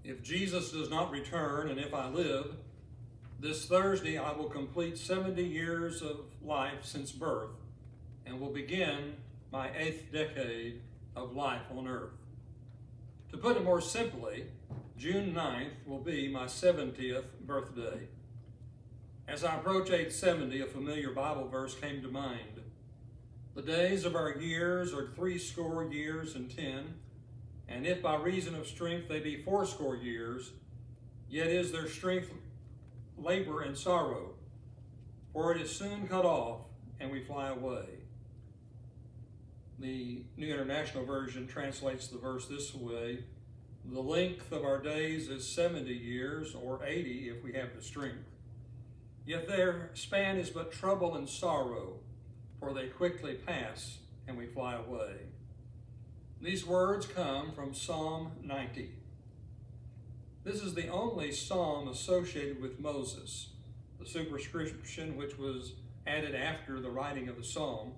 If Jesus does not return and if I live, this Thursday I will complete 70 years of life since birth and will begin my 8th decade of life on earth. To put it more simply, June 9th will be my 70th birthday. As I approach age 70, a familiar Bible verse came to mind. The days of our years are 80 years and 10, and if by reason of strength they be 80 years, yet is their strength labor and sorrow, for it is soon cut off, and we fly away. The New International Version translates the verse this way: the length of our days is 70 years, or 80 if we have the strength. Yet their span is but trouble and sorrow, for they quickly pass, and we fly away. These words come from Psalm 90. This is the only psalm associated with Moses. The superscription, which was added after the writing of the psalm,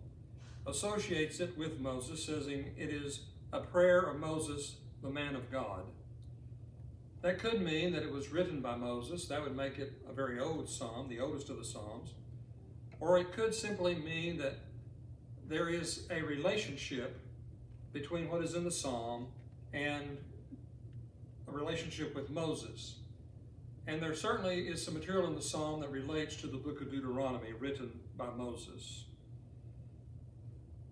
associates it with Moses, saying it is a prayer of Moses, the man of God. That could mean that it was written by Moses. That would make it a very old psalm, the oldest of the psalms. Or it could simply mean that there is a relationship between what is in the psalm and a relationship with Moses. And there certainly is some material in the psalm that relates to the book of Deuteronomy written by Moses.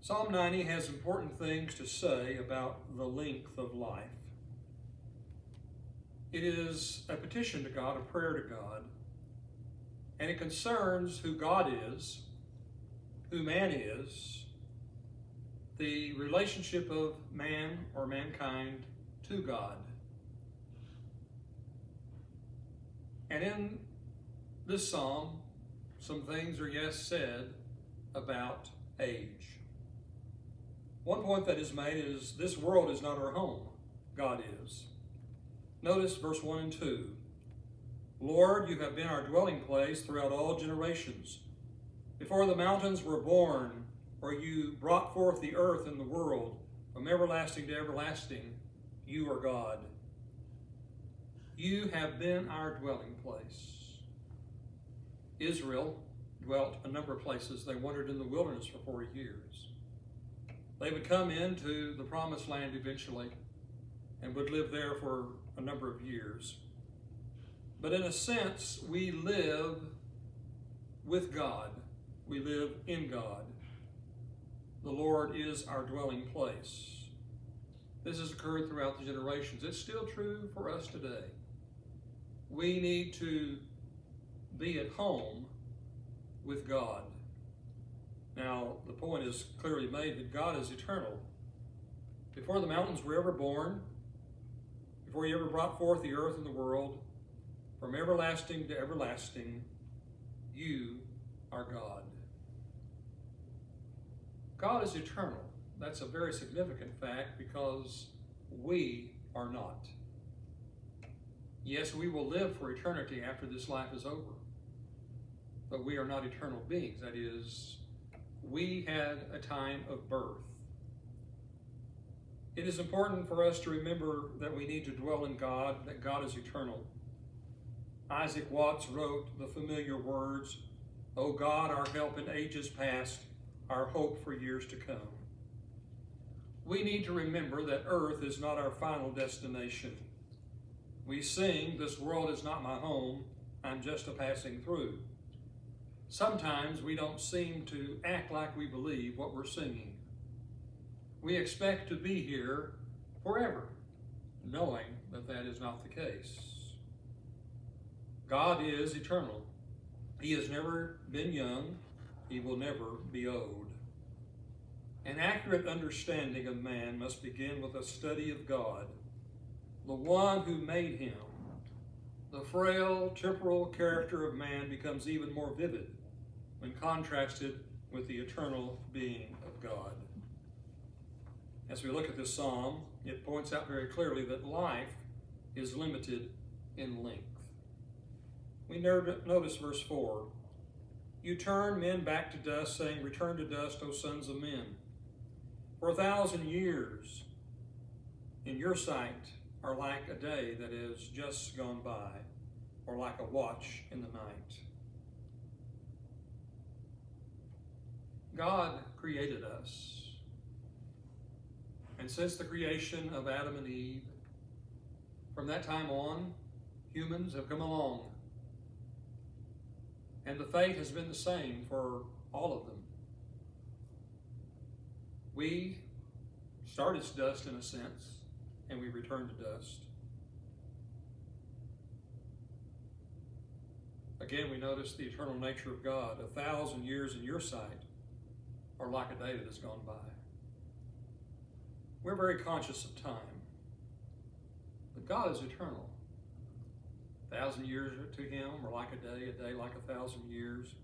Psalm 90 has important things to say about the length of life. It is a petition to God, a prayer to God, and it concerns who God is, who man is, the relationship of man or mankind to God. And in this psalm, some things are said about age. One point that is made is this world is not our home, God is. Notice verse 1 and 2. Lord, you have been our dwelling place throughout all generations. Before the mountains were born, or you brought forth the earth and the world, from everlasting to everlasting, you are God. You have been our dwelling place. Israel dwelt a number of places. They wandered in the wilderness for 40 years. They would come into the promised land eventually and would live there for a number of years. But in a sense, we live with God. We live in God. The Lord is our dwelling place. This has occurred throughout the generations. It's still true for us today. We need to be at home with God. Now, the point is clearly made that God is eternal. Before the mountains were ever born, before he ever brought forth the earth and the world, from everlasting to everlasting, you are God. God is eternal. That's a very significant fact because we are not. Yes, we will live for eternity after this life is over, but we are not eternal beings. That is, we had a time of birth. It is important for us to remember that we need to dwell in God, that God is eternal. Isaac Watts wrote the familiar words, "O God, our help in ages past, our hope for years to come." We need to remember that earth is not our final destination. We sing, "This world is not my home, I'm just a passing through." Sometimes we don't seem to act like we believe what we're singing. We expect to be here forever, knowing that that is not the case. God is eternal. He has never been young. He will never be old. An accurate understanding of man must begin with a study of God, the one who made him. The frail, temporal character of man becomes even more vivid when contrasted with the eternal being of God. As we look at this psalm, it points out very clearly that life is limited in length. We notice verse 4. You turn men back to dust, saying, "Return to dust, O sons of men." For 1,000 years, in your sight, are like a day that is just gone by, or like a watch in the night. God created us. And since the creation of Adam and Eve, from that time on, humans have come along. And the fate has been the same for all of them. We start as dust in a sense, and we return to dust. Again, we notice the eternal nature of God. 1,000 years in your sight are like a day that has gone by. We're very conscious of time, but God is eternal. 1,000 years to him are like a day like 1,000 years.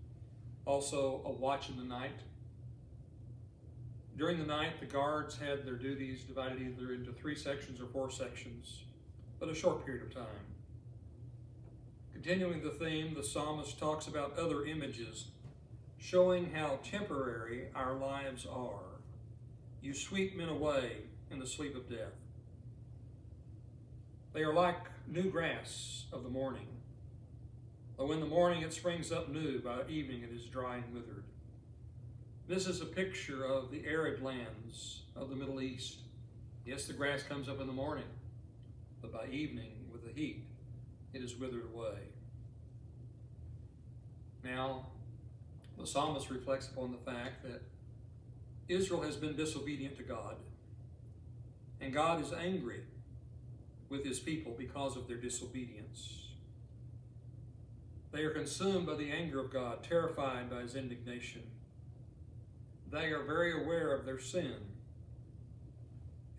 Also, a watch in the night. During the night, the guards had their duties divided either into 3 sections or 4 sections, but a short period of time. Continuing the theme, the psalmist talks about other images showing how temporary our lives are. You sweep men away in the sleep of death. They are like new grass of the morning. Though in the morning it springs up new, by evening it is dry and withered. This is a picture of the arid lands of the Middle East. Yes, the grass comes up in the morning, but by evening, with the heat, it is withered away. Now, the psalmist reflects upon the fact that Israel has been disobedient to God, and God is angry with his people because of their disobedience. They are consumed by the anger of God, terrified by his indignation. They are very aware of their sin.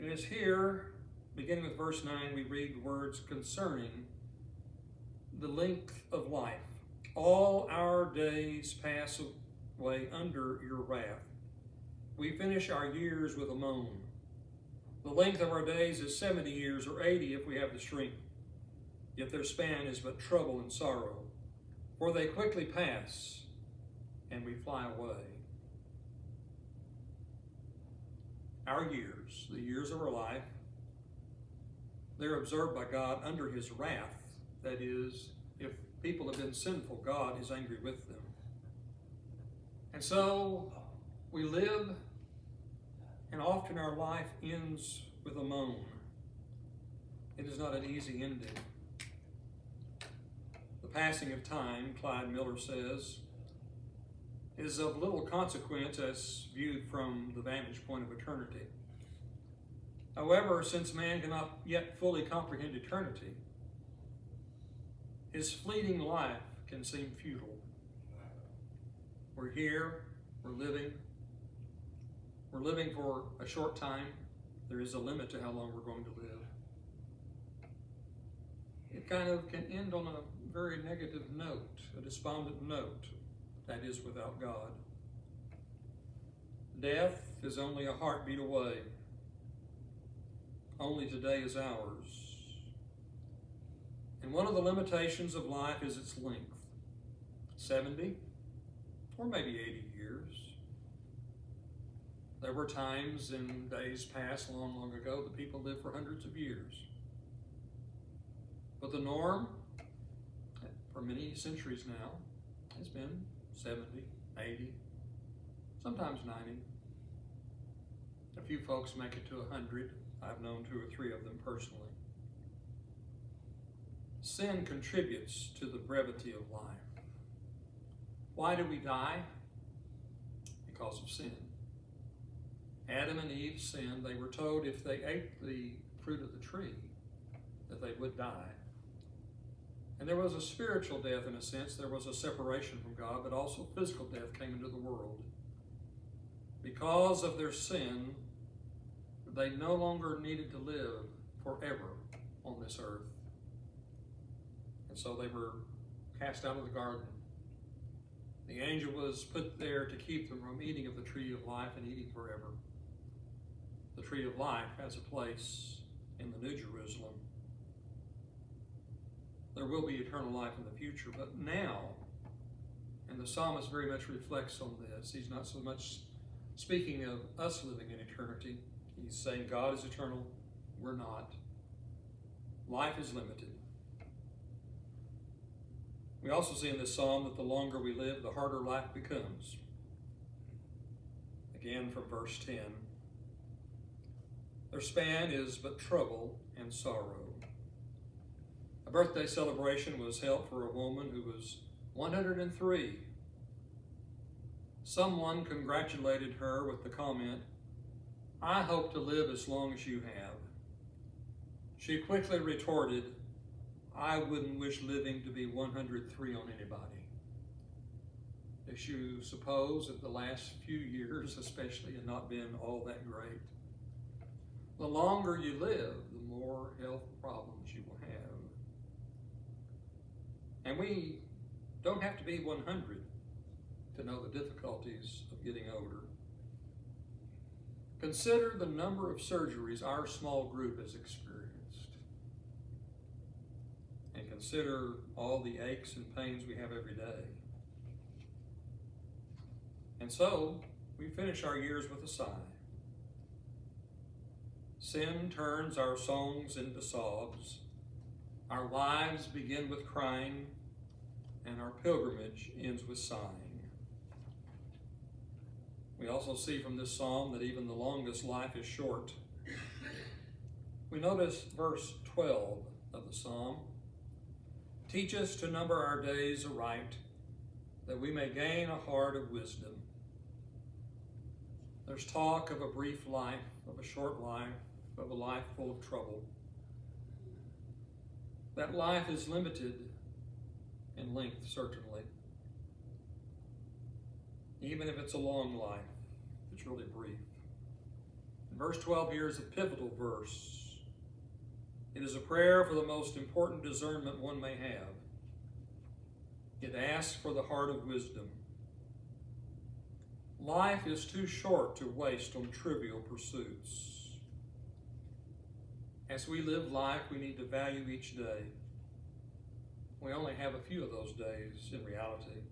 And it's here, beginning with verse 9, we read words concerning the length of life. All our days pass away under your wrath. We finish our years with a moan. The length of our days is 70 years or 80 if we have the strength. Yet their span is but trouble and sorrow. For they quickly pass, and we fly away. Our years, the years of our life, they're observed by God under his wrath. That is, if people have been sinful, God is angry with them. And so we live, and often our life ends with a moan. It is not an easy ending. The passing of time, Clyde Miller says, is of little consequence as viewed from the vantage point of eternity. However, since man cannot yet fully comprehend eternity, his fleeting life can seem futile. We're here, we're living for a short time. There is a limit to how long we're going to live. It kind of can end on a very negative note, a despondent note. That is, without God. Death is only a heartbeat away. Only today is ours. And one of the limitations of life is its length. 70 or maybe 80 years. There were times in days past, long ago, that people lived for hundreds of years. But the norm, for many centuries now, has been 70, 80, sometimes 90. A few folks make it to 100. I've known 2 or 3 of them personally. Sin contributes to the brevity of life. Why do we die? Because of sin. Adam and Eve sinned. They were told if they ate the fruit of the tree that they would die. And there was a spiritual death in a sense. There was a separation from God, but also physical death came into the world. Because of their sin, they no longer needed to live forever on this earth. And so they were cast out of the garden. The angel was put there to keep them from eating of the tree of life and eating forever. The tree of life has a place in the New Jerusalem. There will be eternal life in the future, but now, and the psalmist very much reflects on this, he's not so much speaking of us living in eternity. He's saying God is eternal, we're not. Life is limited. We also see in this psalm that the longer we live, the harder life becomes. Again from verse 10. Their span is but trouble and sorrow. A birthday celebration was held for a woman who was 103. Someone congratulated her with the comment, "I hope to live as long as you have." She quickly retorted, "I wouldn't wish living to be 103 on anybody." As you suppose that the last few years especially have not been all that great. The longer you live, the more health problems you will have. And we don't have to be 100 to know the difficulties of getting older. Consider the number of surgeries our small group has experienced. And consider all the aches and pains we have every day. And so, we finish our years with a sigh. Sin turns our songs into sobs. Our lives begin with crying, and our pilgrimage ends with sighing. We also see from this psalm that even the longest life is short. We notice verse 12 of the psalm. Teach us to number our days aright, that we may gain a heart of wisdom. There's talk of a brief life, of a short life, of a life full of trouble. That life is limited in length, certainly. Even if it's a long life, it's really brief. And verse 12 here is a pivotal verse. It is a prayer for the most important discernment one may have. It asks for the heart of wisdom. Life is too short to waste on trivial pursuits. As we live life, we need to value each day. We only have a few of those days in reality.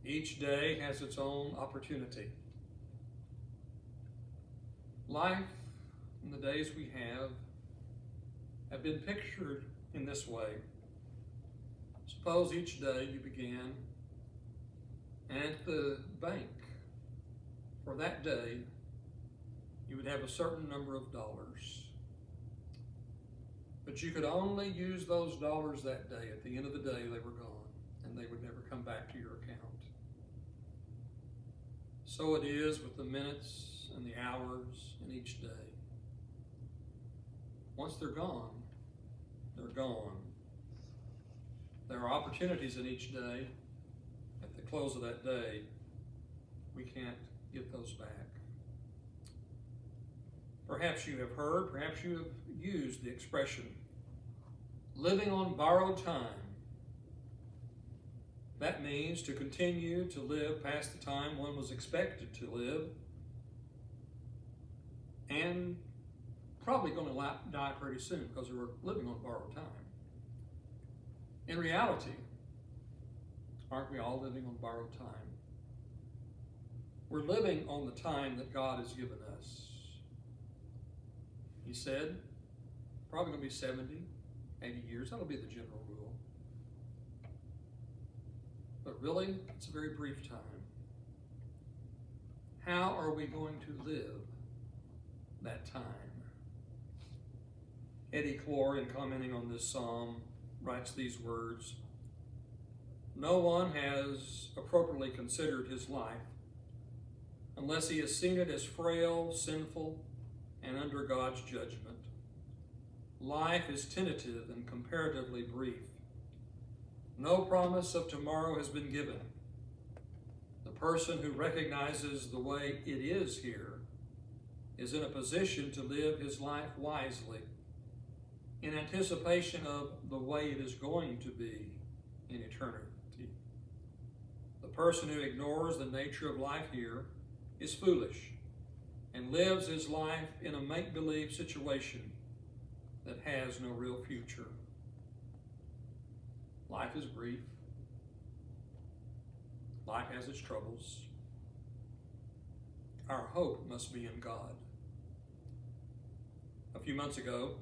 Each day has its own opportunity. Life and the days we have been pictured in this way. Suppose each day you began, and at the bank for that day, you would have a certain number of dollars. But you could only use those dollars that day. At the end of the day, they were gone, and they would never come back to your account. So it is with the minutes and the hours in each day. Once they're gone, they're gone. There are opportunities in each day. At the close of that day, we can't get those back. Perhaps you have heard, perhaps you have used the expression, living on borrowed time. That means to continue to live past the time one was expected to live, and probably going to die pretty soon because we're living on borrowed time. In reality, aren't we all living on borrowed time? We're living on the time that God has given us. He said, probably going to be 70, 80 years. That'll be the general rule. But really, it's a very brief time. How are we going to live that time? Eddie Clore, in commenting on this psalm, writes these words, "No one has appropriately considered his life unless he has seen it as frail, sinful, and under God's judgment. Life is tentative and comparatively brief. No promise of tomorrow has been given. The person who recognizes the way it is here is in a position to live his life wisely, in anticipation of the way it is going to be in eternity. The person who ignores the nature of life here is foolish and lives his life in a make-believe situation that has no real future." Life is brief. Life has its troubles. Our hope must be in God. A few months ago,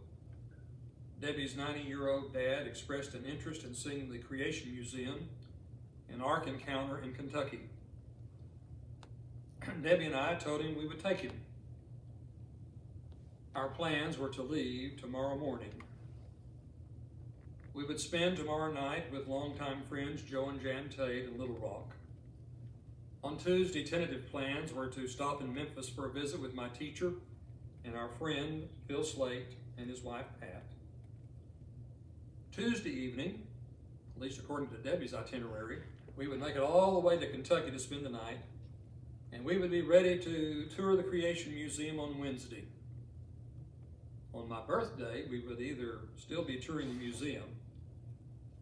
Debbie's 90-year-old dad expressed an interest in seeing the Creation Museum and Ark Encounter in Kentucky. Debbie and I told him we would take him. Our plans were to leave tomorrow morning. We would spend tomorrow night with longtime friends Joe and Jan Tate in Little Rock. On Tuesday, tentative plans were to stop in Memphis for a visit with my teacher and our friend Phil Slate and his wife Pat. Tuesday evening, at least according to Debbie's itinerary, we would make it all the way to Kentucky to spend the night, and we would be ready to tour the Creation Museum on Wednesday. On my birthday, we would either still be touring the museum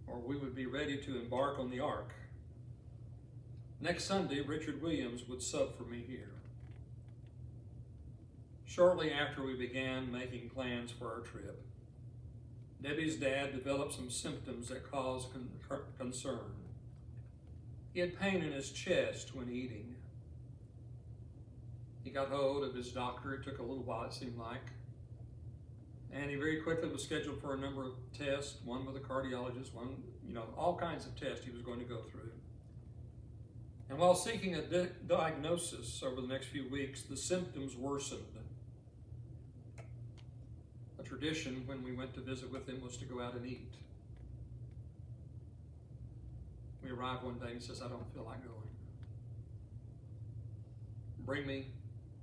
or we would be ready to embark on the Ark. Next Sunday, Richard Williams would sub for me here. Shortly after we began making plans for our trip, Debbie's dad developed some symptoms that caused concern. He had pain in his chest when eating. He got hold of his doctor. It took a little while, it seemed like. And he very quickly was scheduled for a number of tests, one with a cardiologist, one, all kinds of tests he was going to go through. And while seeking a diagnosis over the next few weeks, the symptoms worsened. A tradition when we went to visit with him was to go out and eat. We arrived one day and he says, "I don't feel like going. Bring me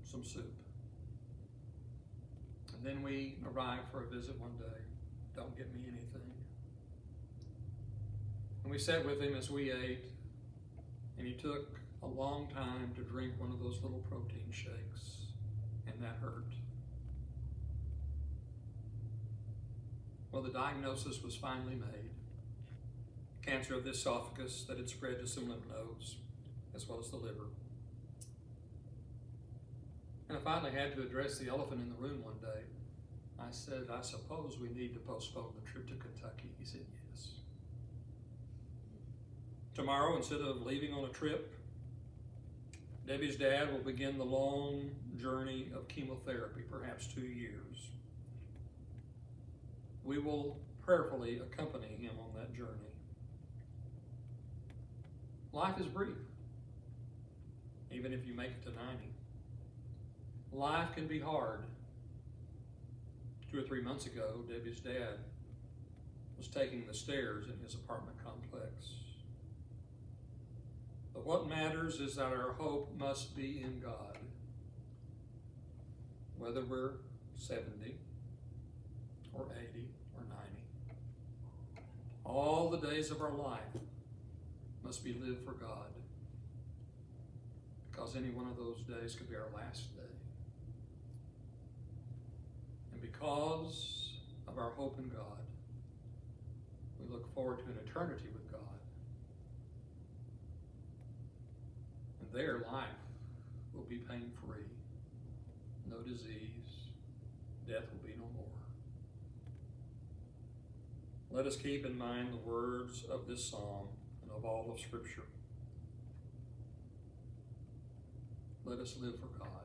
some soup." And then we arrived for a visit one day. "Don't get me anything." And we sat with him as we ate, and he took a long time to drink one of those little protein shakes, and that hurt. Well, the diagnosis was finally made. Cancer of the esophagus that had spread to some lymph nodes, as well as the liver. And I finally had to address the elephant in the room one day. I said, "I suppose we need to postpone the trip to Kentucky." He said, "Yes." Tomorrow, instead of leaving on a trip, Debbie's dad will begin the long journey of chemotherapy, perhaps 2 years. We will prayerfully accompany him on that journey. Life is brief, even if you make it to 90. Life can be hard. 2 or 3 months ago, Debbie's dad was taking the stairs in his apartment complex. But what matters is that our hope must be in God. Whether we're 70 or 80 or 90, all the days of our life must be lived for God, because any one of those days could be our last day. And because of our hope in God, we look forward to an eternity with God. And there, life will be pain-free, no disease, death will be no more. Let us keep in mind the words of this psalm and of all of Scripture. Let us live for God.